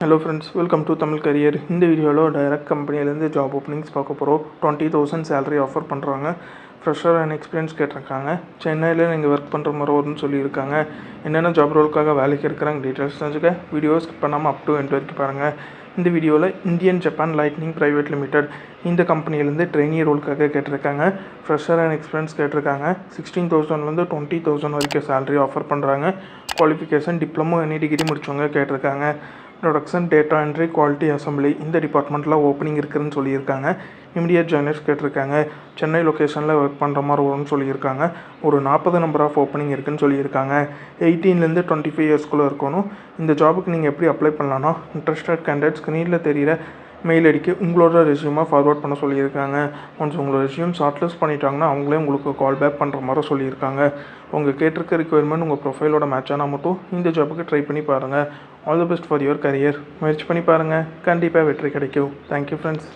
Hello friends, welcome to Tamil Career. இந்த வீடியோவில் direct கம்பெனிலேருந்து ஜாப் ஓப்பனிங்ஸ் பார்க்க போகிறோம். 20,000 சேலரி ஆஃபர் பண்ணுறாங்க. ஃப்ரெஷர் அண்ட் எக்ஸ்பீரியன்ஸ் கேட்டிருக்காங்க. சென்னையில் நீங்கள் ஒர்க் பண்ணுற மாதிரி வரும்னு சொல்லியிருக்காங்க. என்னென்ன ஜாப் ரோலுக்காக வேலைக்கு இருக்கிறாங்க டீட்டெயில்ஸ் தெரிஞ்சுக்க வீடியோ ஸ்கிப் பண்ணாமல் அப் டு எண்ட் வரைக்கும் பாருங்கள். இந்த வீடியோவில் Indian Japan lightning private limited இந்த கம்பெனிலேருந்து ட்ரெயினி ரோலுக்காக கேட்டிருக்காங்க. ஃப்ரெஷர் அண்ட் எக்ஸ்பீரியன்ஸ் கேட்டிருக்காங்க. 16,000 20,000 வரைக்கும் சேலரி ஆஃபர் பண்ணுறாங்க. குவாலிஃபிகேஷன் டிப்ளமோ எனி டிகிரி முடிச்சவங்க கேட்டிருக்காங்க. Production data entry quality assembly இந்த டிபார்ட்மெண்ட்டில் ஓப்பனிங் இருக்குதுன்னு சொல்லியிருக்காங்க. இமிடியட் ஜாயினர்ஸ் கேட்டிருக்காங்க. சென்னை லொக்கேஷனில் ஒர்க் பண்ணுற மாதிரி வரும்னு சொல்லியிருக்காங்க. ஒரு 40 நம்பர் ஆஃப் ஓப்பனிங் இருக்குதுன்னு சொல்லியிருக்காங்க. 18 25 இயர்ஸ்குள்ளே இருக்கணும். இந்த ஜாபுக்கு நீங்கள் எப்படி அப்ளை பண்ணலான்னா இன்ட்ரெஸ்டட் கேண்டிடேட் ஸ்க்ரீனில் தெரிகிற மெயில் ஐடிக்கு உங்களோட ரெஸ்யூமாக ஃபார்வர்ட் பண்ண சொல்லியிருக்காங்க. ஒன்ஸ் உங்களோட ரெஸ்யூம் ஷார்ட்லிஸ்ட் பண்ணிட்டாங்கன்னா அவங்களே உங்களுக்கு கால் பேக் பண்ணுற மாதிரி சொல்லியிருக்காங்க. உங்கள் கேட்டிருக்க ரிக்வயர்மெண்ட் உங்கள் ப்ரொஃபைலோட மேட்ச் ஆனால் மட்டும் இந்த ஜாபுக்கு ட்ரை பண்ணி பாருங்கள். All the best for your career. முயற்சி பண்ணி பாருங்கள், கண்டிப்பாக வெற்றி கிடைக்கும். Thank you friends.